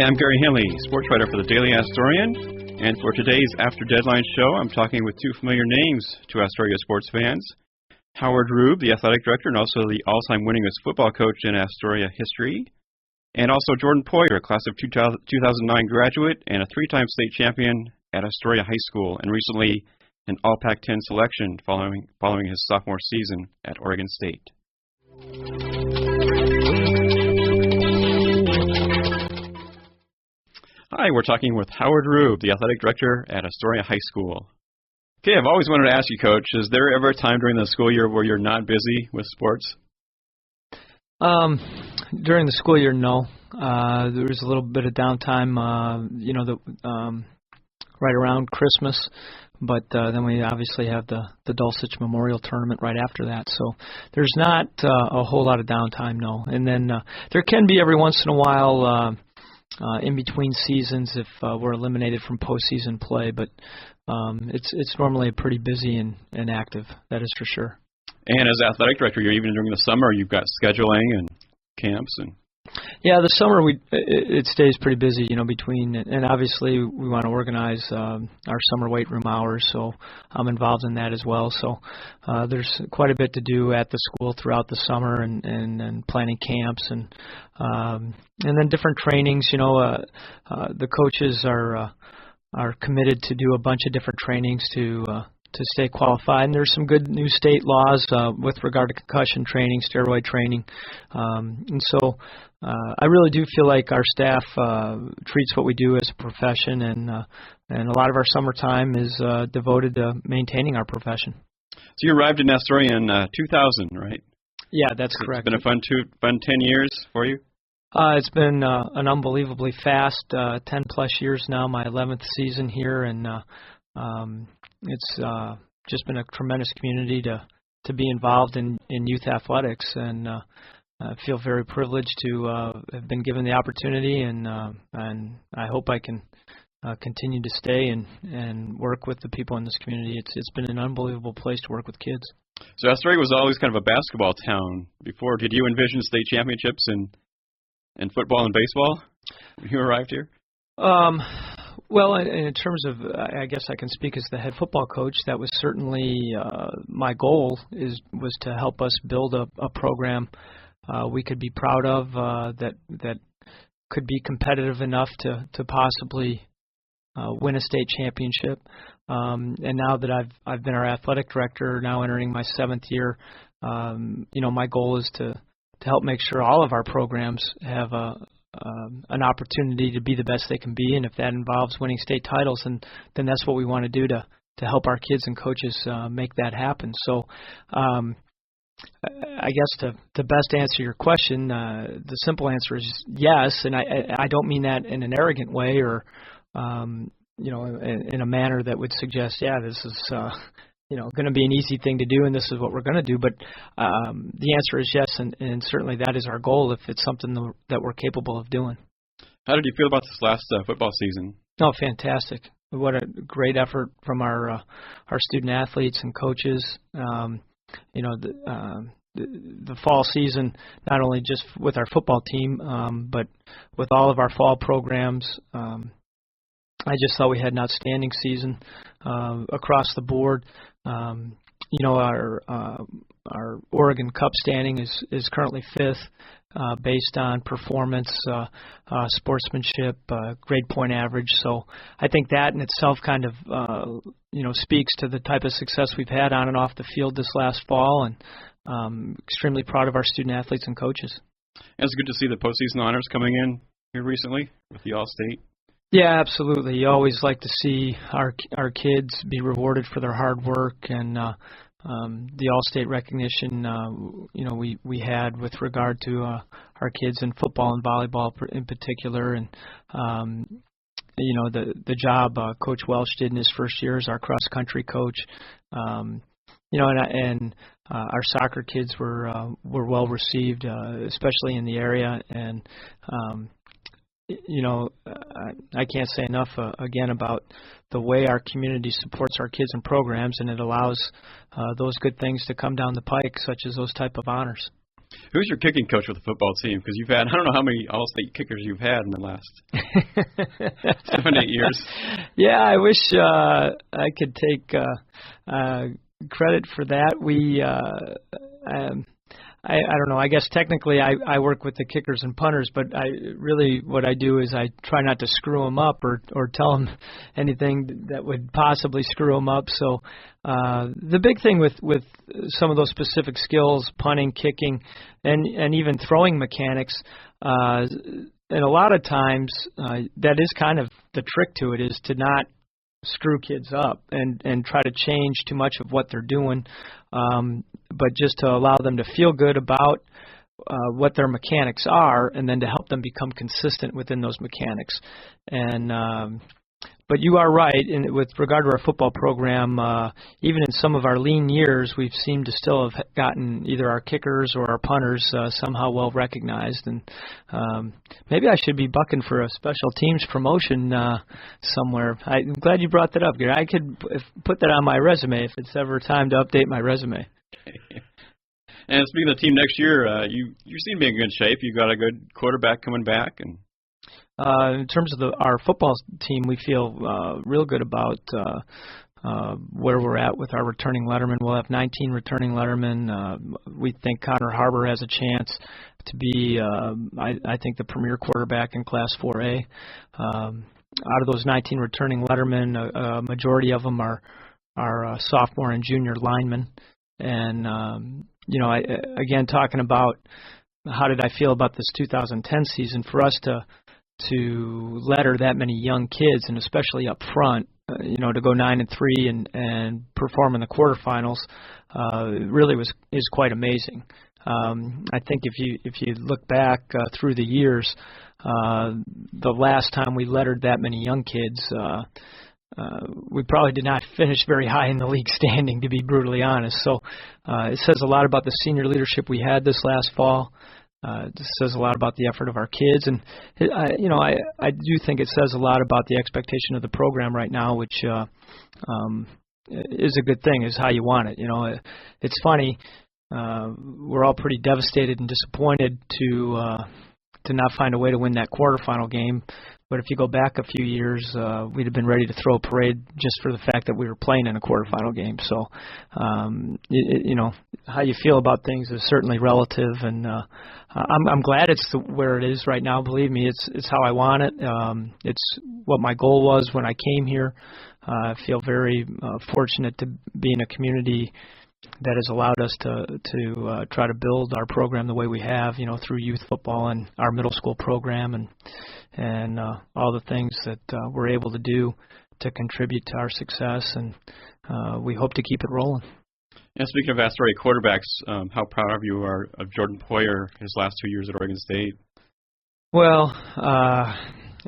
I'm Gary Henley, sports writer for the Daily Astorian, and for today's After Deadline show, I'm talking with two familiar names to Astoria sports fans. Howard Rube, the athletic director and also the all-time winningest football coach in Astoria history, and also Jordan Poyer, class of 2009 graduate and a three-time state champion at Astoria High School, and recently an All Pac-10 selection following his sophomore season at Oregon State. Hi, we're talking with Howard Rube, the athletic director at Astoria High School. Okay, I've always wanted to ask you, Coach, is there ever a time during the school year where you're not busy with sports? During the school year, no. There's a little bit of downtime, right around Christmas, but then we obviously have the Dulcich Memorial Tournament right after that. So there's not a whole lot of downtime, no. And then there can be every once in a while in between seasons if we're eliminated from postseason play, but it's normally pretty busy and active, that is for sure. And as athletic director, you're even during the summer, you've got scheduling and camps and... Yeah, the summer it stays pretty busy, between, and obviously we want to organize our summer weight room hours, so I'm involved in that as well. So there's quite a bit to do at the school throughout the summer and planning camps and then different trainings. The coaches are committed to do a bunch of different trainings to stay qualified. And there's some good new state laws with regard to concussion training, steroid training. And so I really do feel like our staff treats what we do as a profession, and a lot of our summertime is devoted to maintaining our profession. So you arrived in Astoria in 2000, right? Yeah, that's correct. It's been a fun 10 years for you? It's been an unbelievably fast 10-plus years now, my 11th season here, and it's just been a tremendous community to be involved in youth athletics, and I feel very privileged to have been given the opportunity, and I hope I can continue to stay and work with the people in this community. It's been an unbelievable place to work with kids. So Astoria was always kind of a basketball town before. Did you envision state championships in football and baseball when you arrived here? Well, in terms of, I guess I can speak as the head football coach. That was certainly my goal was to help us build a program we could be proud of, that could be competitive enough to possibly win a state championship. And now that I've been our athletic director, now entering my 7th year, my goal is to help make sure all of our programs have an opportunity to be the best they can be, and if that involves winning state titles, then that's what we want to do to help our kids and coaches make that happen. So I guess to best answer your question, the simple answer is yes, and I don't mean that in an arrogant way or in a manner that would suggest, this is going to be an easy thing to do, and this is what we're going to do. But the answer is yes, and certainly that is our goal if it's something that we're capable of doing. How did you feel about this last football season? Oh, fantastic! What a great effort from our student athletes and coaches. The fall season, not only just with our football team, but with all of our fall programs. I just thought we had an outstanding season across the board. Our Oregon Cup standing is currently 5th based on performance, sportsmanship, grade point average. So I think that in itself kind of speaks to the type of success we've had on and off the field this last fall, and extremely proud of our student athletes and coaches. And it's good to see the postseason honors coming in here recently with the All-State. Yeah, absolutely. You always like to see our kids be rewarded for their hard work, and the All-State recognition we had with regard to our kids in football and volleyball in particular, and the job Coach Welsh did in his first year as our cross-country coach. And our soccer kids were well received, especially in the area, and I can't say enough again about the way our community supports our kids and programs, and it allows those good things to come down the pike, such as those type of honors. Who's your kicking coach with the football team? Because you've had, I don't know how many all-state kickers you've had in the last 7, 8 years. Yeah, I wish I could take credit for that. I don't know. I guess technically I work with the kickers and punters, but what I do is I try not to screw them up or tell them anything that would possibly screw them up. So the big thing with some of those specific skills, punting, kicking, and even throwing mechanics, and a lot of times that is kind of the trick to it, is to not screw kids up and try to change too much of what they're doing, but just to allow them to feel good about what their mechanics are, and then to help them become consistent within those mechanics. And but you are right, with regard to our football program, even in some of our lean years, we've seemed to still have gotten either our kickers or our punters somehow well recognized. And maybe I should be bucking for a special teams promotion somewhere. I'm glad you brought that up, Gary. I could put that on my resume if it's ever time to update my resume. And speaking of the team next year, you seem to be in good shape. You got a good quarterback coming back, and in terms of our football team, we feel real good about where we're at with our returning lettermen. We'll have 19 returning lettermen. We think Connor Harbour has a chance to be, I think, the premier quarterback in Class 4A. Out of those 19 returning lettermen, a majority of them are sophomore and junior linemen. And, again, talking about how did I feel about this 2010 season, for us to letter that many young kids, and especially up front, to go 9-3 and perform in the quarterfinals, really is quite amazing. I think if you look back through the years, the last time we lettered that many young kids, we probably did not finish very high in the league standing, to be brutally honest. So it says a lot about the senior leadership we had this last fall. It says a lot about the effort of our kids, and I do think it says a lot about the expectation of the program right now, which is a good thing, is how you want it. It's funny, we're all pretty devastated and disappointed to not find a way to win that quarterfinal game. But if you go back a few years, we'd have been ready to throw a parade just for the fact that we were playing in a quarterfinal game. So, how you feel about things is certainly relative, and I'm glad it's where it is right now. Believe me, it's how I want it. It's what my goal was when I came here. I feel very fortunate to be in a community that has allowed us to try to build our program the way we have, through youth football and our middle school program, and all the things that we're able to do to contribute to our success, and we hope to keep it rolling. Yeah, speaking of Astoria quarterbacks, how proud of you are of Jordan Poyer, his last 2 years at Oregon State? Well,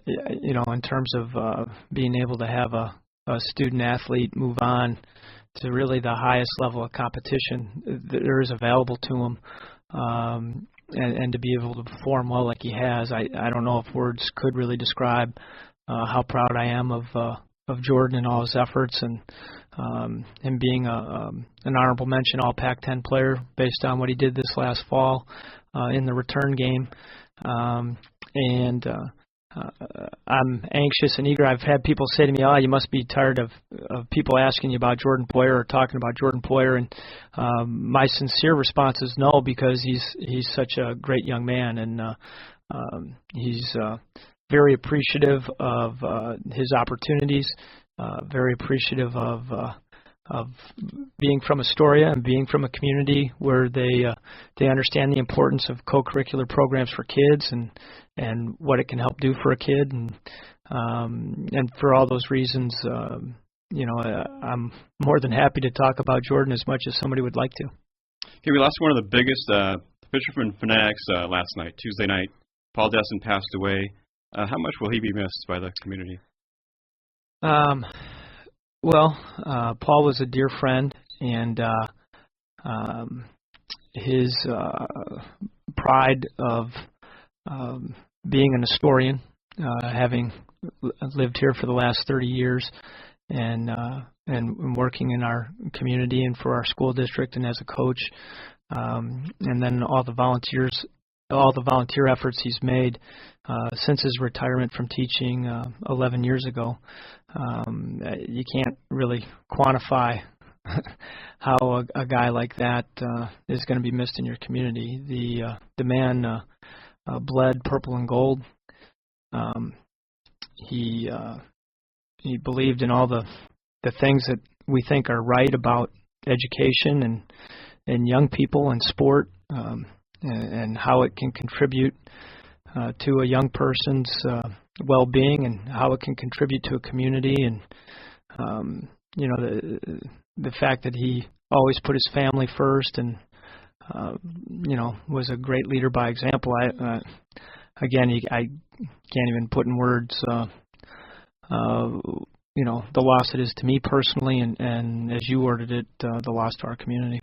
in terms of being able to have a student athlete move on to really the highest level of competition that there is available to him, and to be able to perform well like he has, I don't know if words could really describe how proud I am of Jordan and all his efforts, and him being an honorable mention All Pac-10 player based on what he did this last fall in the return game. I'm anxious and eager. I've had people say to me, "Oh, you must be tired of people asking you about Jordan Poyer or talking about Jordan Poyer." And my sincere response is no, because he's such a great young man, and he's very appreciative of his opportunities, very appreciative of being from Astoria and being from a community where they understand the importance of co-curricular programs for kids and what it can help do for a kid, and for all those reasons, I'm more than happy to talk about Jordan as much as somebody would like to. Okay, we lost one of the biggest Fisherman fanatics last night, Tuesday night. Paul Desson passed away. How much will he be missed by the community? Well, Paul was a dear friend, and his pride of being an Astorian, having lived here for the last 30 years, and working in our community and for our school district and as a coach, and then all the volunteer efforts he's made since his retirement from teaching 11 years ago. You can't really quantify how a guy like that is going to be missed in your community. The man bled purple and gold. He believed in all the things that we think are right about education and young people and sport, and how it can contribute to a young person's well-being, and how it can contribute to a community, and the fact that he always put his family first, and was a great leader by example. I can't even put in words the loss it is to me personally, and as you worded it, the loss to our community.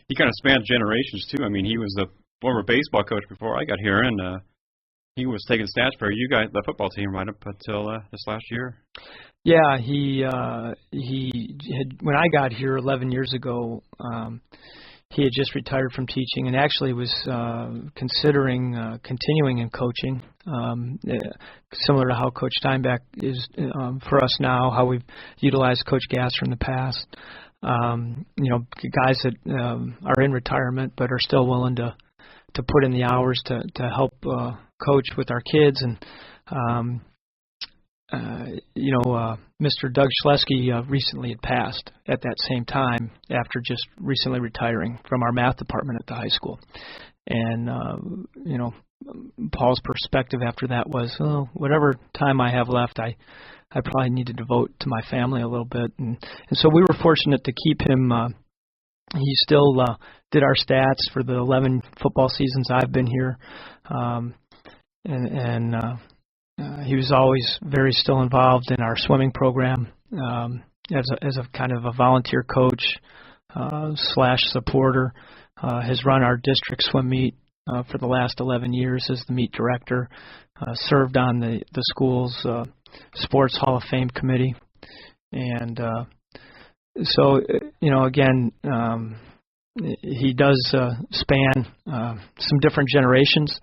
He kind of spanned generations too. I mean, he was the former baseball coach before I got here, and he was taking stats for you guys, the football team, right up until this last year. Yeah, he had, when I got here 11 years ago, he had just retired from teaching and actually was considering continuing in coaching, similar to how Coach Steinbeck is for us now, how we've utilized Coach Gasser in the past. Guys that are in retirement but are still willing to put in the hours to help coach with our kids. And Mr. Doug Schlesky recently had passed at that same time after just recently retiring from our math department at the high school. And, Paul's perspective after that was, whatever time I have left, I probably need to devote to my family a little bit. And so we were fortunate to keep him. He still did our stats for the 11 football seasons I've been here. He was always very still involved in our swimming program as a kind of a volunteer coach / supporter. Has run our district swim meet for the last 11 years as the meet director. Served on the school's Sports Hall of Fame committee. And so, again, he does span some different generations.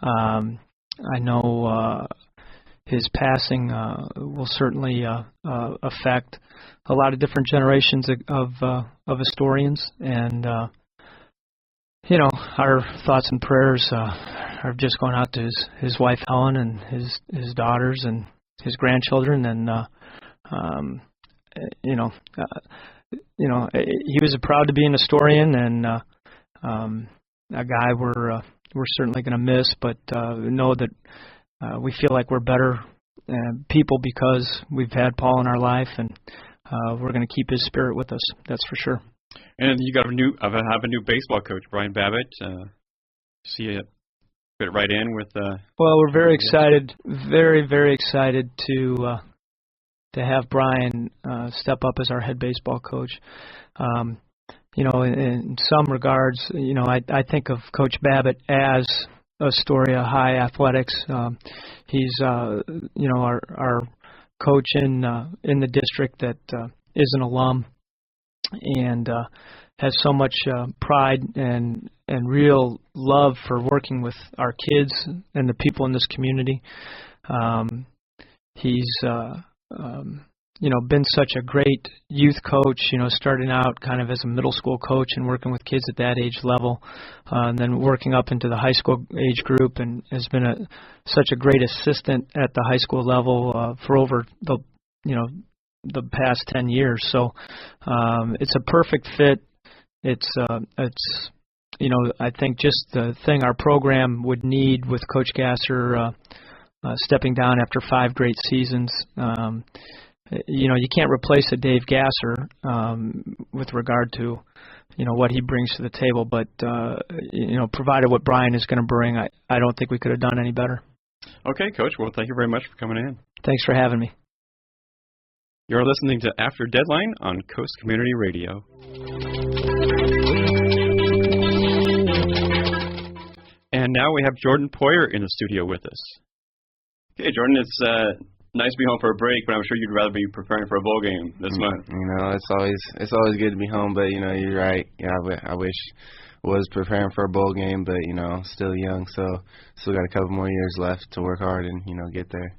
I know his passing will certainly affect a lot of different generations of Astorians, and our thoughts and prayers are just going out to his wife Helen and his daughters and his grandchildren, and he was proud to be an Astorian, and a guy we're certainly going to miss, but know that we feel like we're better people because we've had Paul in our life, and we're going to keep his spirit with us. That's for sure. And you got have a new baseball coach, Brian Babbitt. See it fit right in with. Well, we're very excited, very, very excited to have Brian step up as our head baseball coach. In some regards, I think of Coach Babbitt as Astoria High Athletics. He's, our coach in the district that is an alum and has so much pride and real love for working with our kids and the people in this community. He's been such a great youth coach, starting out kind of as a middle school coach and working with kids at that age level, and then working up into the high school age group, and has been such a great assistant at the high school level for over the past 10 years. So it's a perfect fit. It's I think just the thing our program would need with Coach Gasser stepping down after 5 great seasons. You can't replace a Dave Gasser with regard to, what he brings to the table. But, provided what Brian is going to bring, I don't think we could have done any better. Okay, Coach. Well, thank you very much for coming in. Thanks for having me. You're listening to After Deadline on Coast Community Radio. And now we have Jordan Poyer in the studio with us. Okay, Jordan, it's nice to be home for a break, but I'm sure you'd rather be preparing for a bowl game this month. It's always good to be home, but you're right. Yeah, I wish was preparing for a bowl game, but still young, so still got a couple more years left to work hard and get there.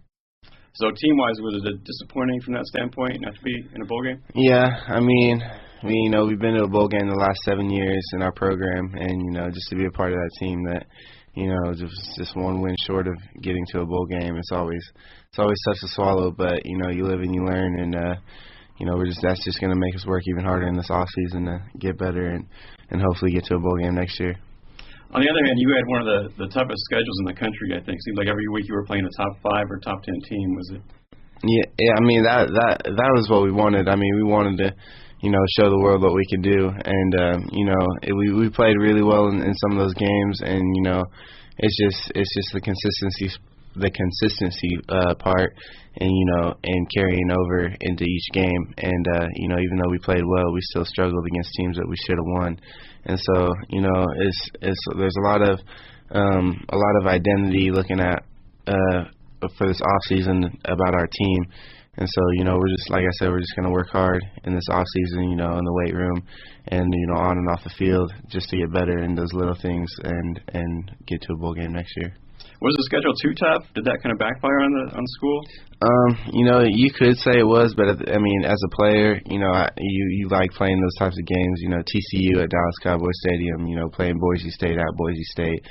So team-wise, was it disappointing from that standpoint not to be in a bowl game? Yeah, I mean, we've been to a bowl game the last 7 years in our program, and just to be a part of that team that just one win short of getting to a bowl game, it's always tough to swallow. But you live and you learn, and that's just going to make us work even harder in this off season to get better and hopefully get to a bowl game next year. On the other hand, you had one of the toughest schedules in the country, I think. It seemed like every week you were playing a top 5 or top 10 team, was it? Yeah. I mean, that was what we wanted. I mean, we wanted to, show the world what we could do, and we played really well in some of those games, and it's just the consistency part, and carrying over into each game, and even though we played well, we still struggled against teams that we should have won. And so, there's a lot of identity looking at for this off season about our team. And so, we're just, like I said, we're just going to work hard in this off season, in the weight room and on and off the field, just to get better in those little things and get to a bowl game next year. Was the schedule too tough? Did that kind of backfire on school? You could say it was, but I mean, as a player, you like playing those types of games. TCU at Dallas Cowboy Stadium. Playing Boise State at Boise State.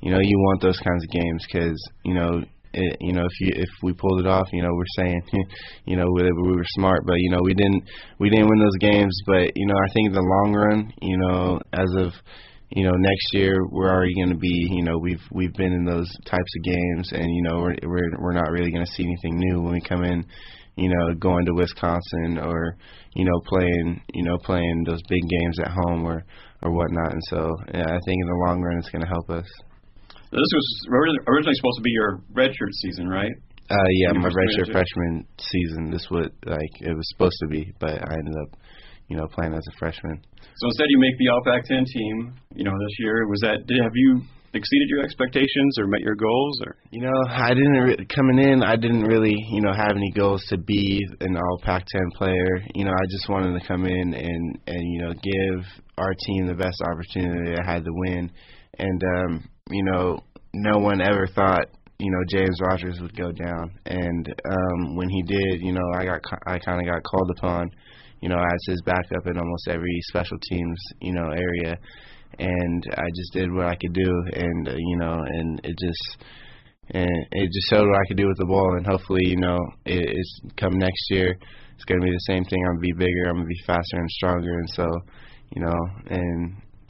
You want those kinds of games because if we pulled it off, we're saying we were smart, but we didn't win those games. But I think in the long run, as of next year we're already going to be, we've been in those types of games, and we're not really going to see anything new when we come in, going to Wisconsin or playing those big games at home or whatnot. And so I think in the long run it's going to help us. This was originally supposed to be your redshirt season, right? Yeah, my redshirt freshman season. This was it was supposed to be, but I ended up playing as a freshman. So instead, you make the All Pac-10 team. This year, have you exceeded your expectations or met your goals? Or I didn't coming in. I didn't really have any goals to be an All Pac-10 player. I just wanted to come in and give our team the best opportunity I had to win. And no one ever thought James Rogers would go down, and when he did, I kind of got called upon, as his backup in almost every special teams area, and I just did what I could do, and and it just showed what I could do with the ball, and hopefully it's come next year, it's gonna be the same thing. I'm gonna be bigger, I'm gonna be faster and stronger, and so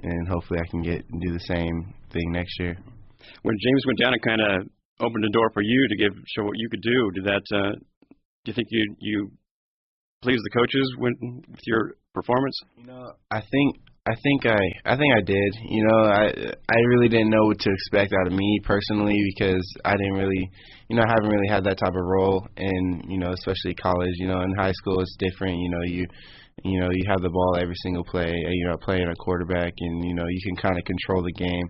and hopefully I can do the same thing next year. When James went down, it kind of opened the door for you to show what you could do. Did that? Do you think you pleased the coaches with your performance? I think I did. I really didn't know what to expect out of me personally, because I didn't really, I haven't really had that type of role in, especially college. In high school it's different. You have the ball every single play. Playing a quarterback, and you can kind of control the game.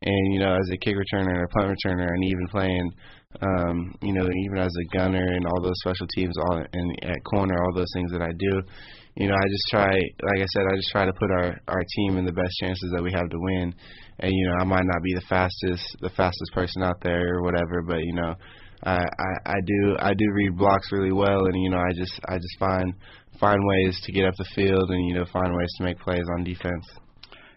And as a kick returner or punt returner, and even playing, even as a gunner and all those special teams, and at corner, all those things that I do. I just try, like I said, I just try to put our team in the best chances that we have to win. And I might not be the fastest person out there or whatever, but I do read blocks really well, and I just find ways to get up the field, and find ways to make plays on defense.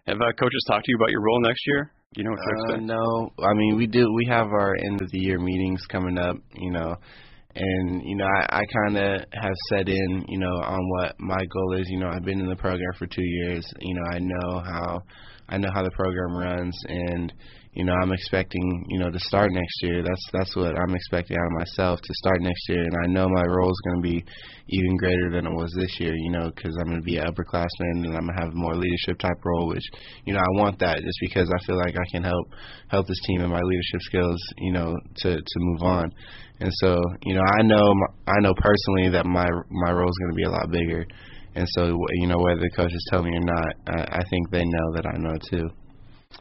Have coaches talked to you about your role next year? Do you know what to expect? No, I mean we do. We have our end of the year meetings coming up, and I kind of have set in, on what my goal is. I've been in the program for 2 years. I know how the program runs, and I'm expecting to start next year. That's what I'm expecting out of myself, to start next year. And I know my role is going to be even greater than it was this year. Because I'm going to be an upperclassman, and I'm going to have a more leadership type role, which I want that, just because I feel like I can help this team in my leadership skills, to move on. And so I know personally that my role is going to be a lot bigger. And so whether the coaches tell me or not, I think they know that I know too.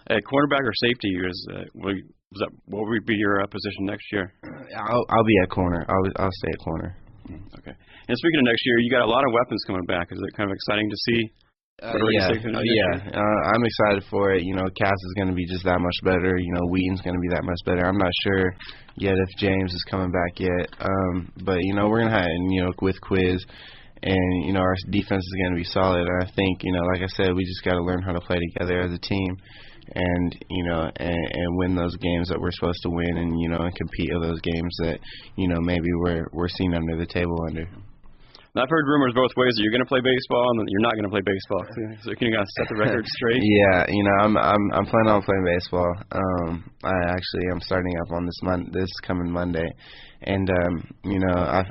At cornerback or safety, what would be your position next year? I'll be at corner. I'll stay at corner. Okay. And speaking of next year, you got a lot of weapons coming back. Is it kind of exciting to see I'm excited for it. Cass is going to be just that much better. Wheaton's going to be that much better. I'm not sure yet if James is coming back yet. But we're going to have, with Quiz, and our defense is going to be solid. And I think, like I said, we just got to learn how to play together as a team, and and win those games that we're supposed to win, and and compete in those games that maybe we're seen under the table under. I've heard rumors both ways. Are you going to play baseball, and you're not going to play baseball? So can you guys set the record straight? Yeah, I'm planning on playing baseball. I'm starting up on this coming Monday, and I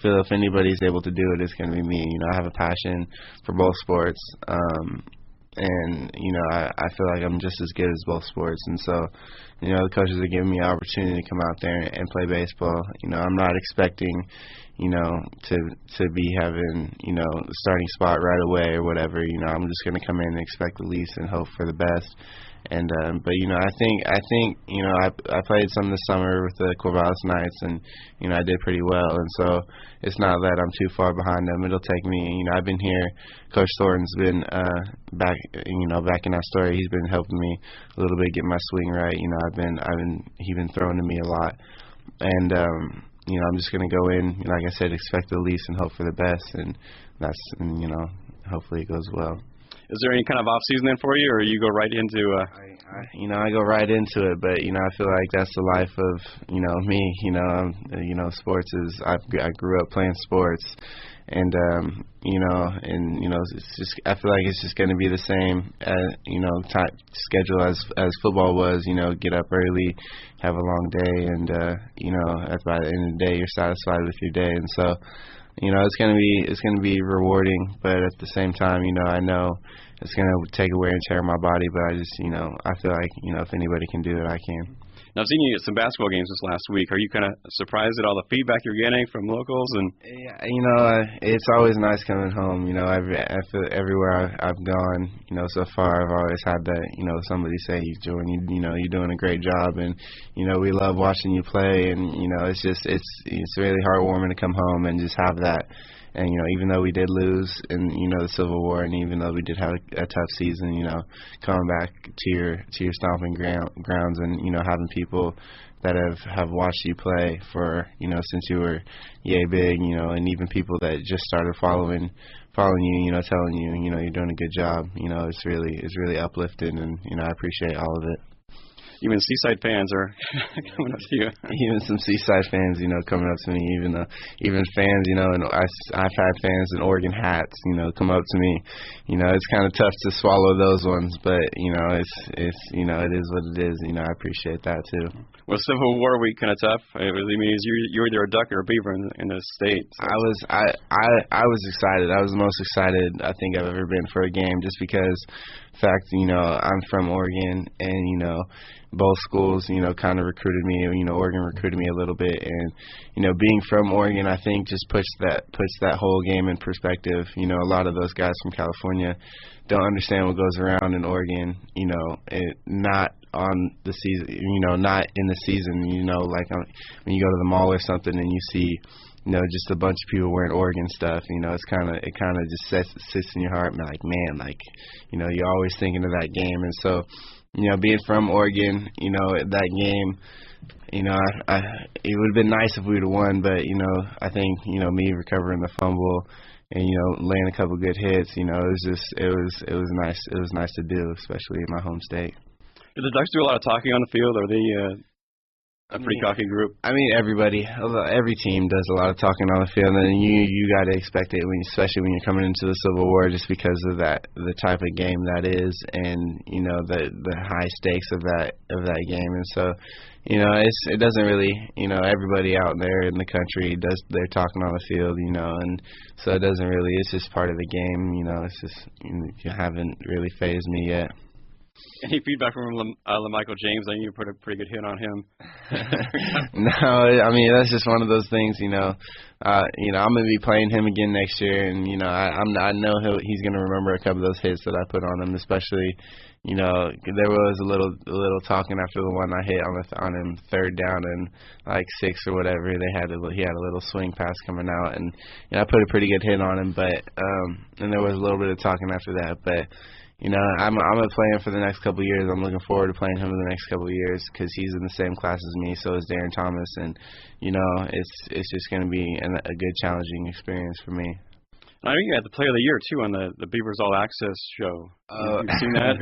feel if anybody's able to do it, it's going to be me. I have a passion for both sports, and I feel like I'm just as good as both sports, and so the coaches are giving me an opportunity to come out there and play baseball. I'm not expecting to be having the starting spot right away or whatever. I'm just going to come in and expect the least and hope for the best. And but I think I played some this summer with the Corvallis Knights, and I did pretty well, and so it's not that I'm too far behind them. It'll take me. I've been here. Coach Thornton's been back in Astoria. He's been helping me a little bit get my swing right. He's been throwing to me a lot, and I'm just gonna go in, like I said, expect the least and hope for the best, and hopefully it goes well. Is there any kind of off season then for you, or you go right into? I go right into it, but I feel like that's the life of me. Sports is I grew up playing sports, and it's just I feel like it's just going to be the same time schedule as football was. Get up early, have a long day, and by the end of the day you're satisfied with your day, and so. It's gonna be rewarding, but at the same time, I know it's gonna take wear and tear on my body. But I just, I feel like, if anybody can do it, I can. Now, I've seen you at some basketball games this last week. Are you kind of surprised at all the feedback you're getting from locals? And it's always nice coming home. I feel everywhere I've gone, so far, I've always had that, somebody say, Jordan, you're doing a great job, and we love watching you play, and it's really heartwarming to come home and just have that. And even though we did lose in the Civil War, and even though we did have a tough season, coming back to your stomping grounds, and having people that have watched you play for since you were yay big, and even people that just started following you, telling you you're doing a good job, it's really uplifting, and I appreciate all of it. Even Seaside fans are coming up to you. Even some Seaside fans, coming up to me. Even fans, and I've had fans in Oregon hats, come up to me. It's kind of tough to swallow those ones, but it is what it is. I appreciate that too. Well, Civil War week kind of tough. It really means you're either a duck or a beaver in the state. So. I was excited. I was the most excited I think I've ever been for a game, just because, in fact, I'm from Oregon, and both schools, kind of recruited me. Oregon recruited me a little bit, and being from Oregon, I think just puts that whole game in perspective. A lot of those guys from California don't understand what goes around in Oregon. Not on the season, not in the season. Like when you go to the mall or something and you see, just a bunch of people wearing Oregon stuff. It kind of just sits in your heart, and like, man, you're always thinking of that game, and so. Being from Oregon, that game, it would have been nice if we would have won, but, I think, me recovering the fumble and, laying a couple good hits, it was nice. It was nice to do, especially in my home state. Did the Ducks do a lot of talking on the field? Are they a pretty cocky group? Every team does a lot of talking on the field, and you got to expect it, especially when you're coming into the Civil War, just because of the type of game that is, and the high stakes of that game, and so it doesn't really everybody out there in the country they're talking on the field, and so it doesn't really, it's just part of the game, it's just you haven't really fazed me yet. Any feedback from LaMichael James? I think you put a pretty good hit on him. No, that's just one of those things. I'm going to be playing him again next year, and I know he's going to remember a couple of those hits that I put on him, especially there was a little talking after the one I hit on him third down and like 6 or whatever. He had a little swing pass coming out, and I put a pretty good hit on him. But and there was a little bit of talking after that. But I'm gonna play him for the next couple of years. I'm looking forward to playing him in the next couple of years because he's in the same class as me. So is Darren Thomas, and it's just gonna be a good challenging experience for me. I know you had the Player of the Year too on the Beavers All Access show. You've seen that?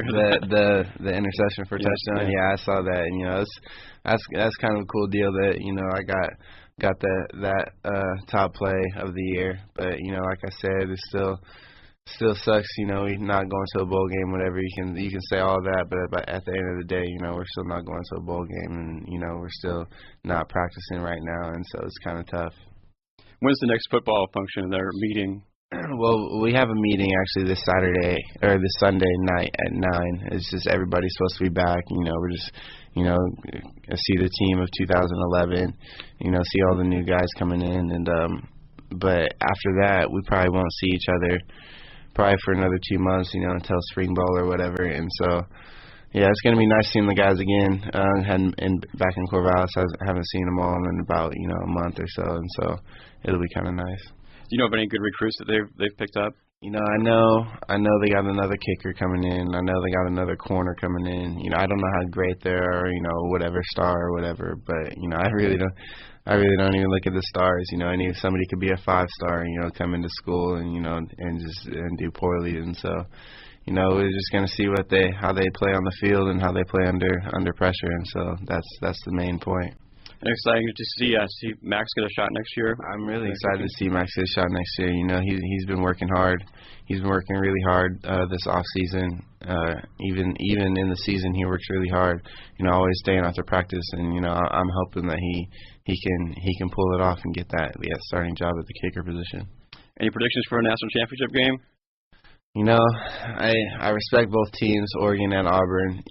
the interception for touchdown. Yeah, I saw that, and that's kind of a cool deal that I got that top play of the year. But like I said, it still sucks. We not going to a bowl game. Whatever you can say all that, but at the end of the day, we're still not going to a bowl game, and we're still not practicing right now, and so it's kind of tough. When's the next football function? Their meeting? Well, we have a meeting actually this Sunday night at 9. It's just everybody's supposed to be back. We're just, see the team of 2011. See all the new guys coming in, and but after that, we probably won't see each other probably for another 2 months. Until spring ball or whatever. And so, yeah, it's gonna be nice seeing the guys again. Back in Corvallis, I haven't seen them all in about a month or so, and so it'll be kind of nice. Do you know of any good recruits that they've picked up? I know they got another kicker coming in. I know they got another corner coming in. I don't know how great they are, whatever star or whatever, but I really don't even look at the stars. Somebody could be a 5-star, come into school and do poorly, and so we're just gonna see how they play on the field and how they play under pressure, and so that's the main point. Exciting to see Max get a shot next year. I'm really excited to see Max get a shot next year. He's been working hard. He's been working really hard this off season. Even in the season, he works really hard. Always staying after practice, and I'm hoping that he can pull it off and get that starting job at the kicker position. Any predictions for a national championship game? I respect both teams, Oregon and Auburn.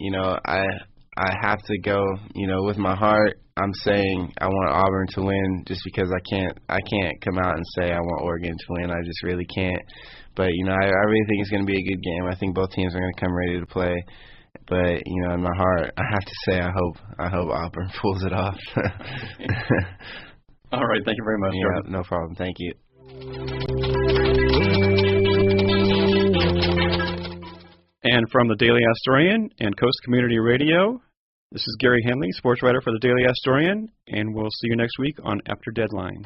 I have to go, with my heart. I'm saying I want Auburn to win just because I can't come out and say I want Oregon to win. I just really can't. But, I really think it's going to be a good game. I think both teams are going to come ready to play. But, in my heart, I have to say I hope Auburn pulls it off. All right. Thank you very much, Jordan. No problem. Thank you. And from the Daily Astorian and Coast Community Radio, this is Gary Henley, sports writer for the Daily Astorian, and we'll see you next week on After Deadline.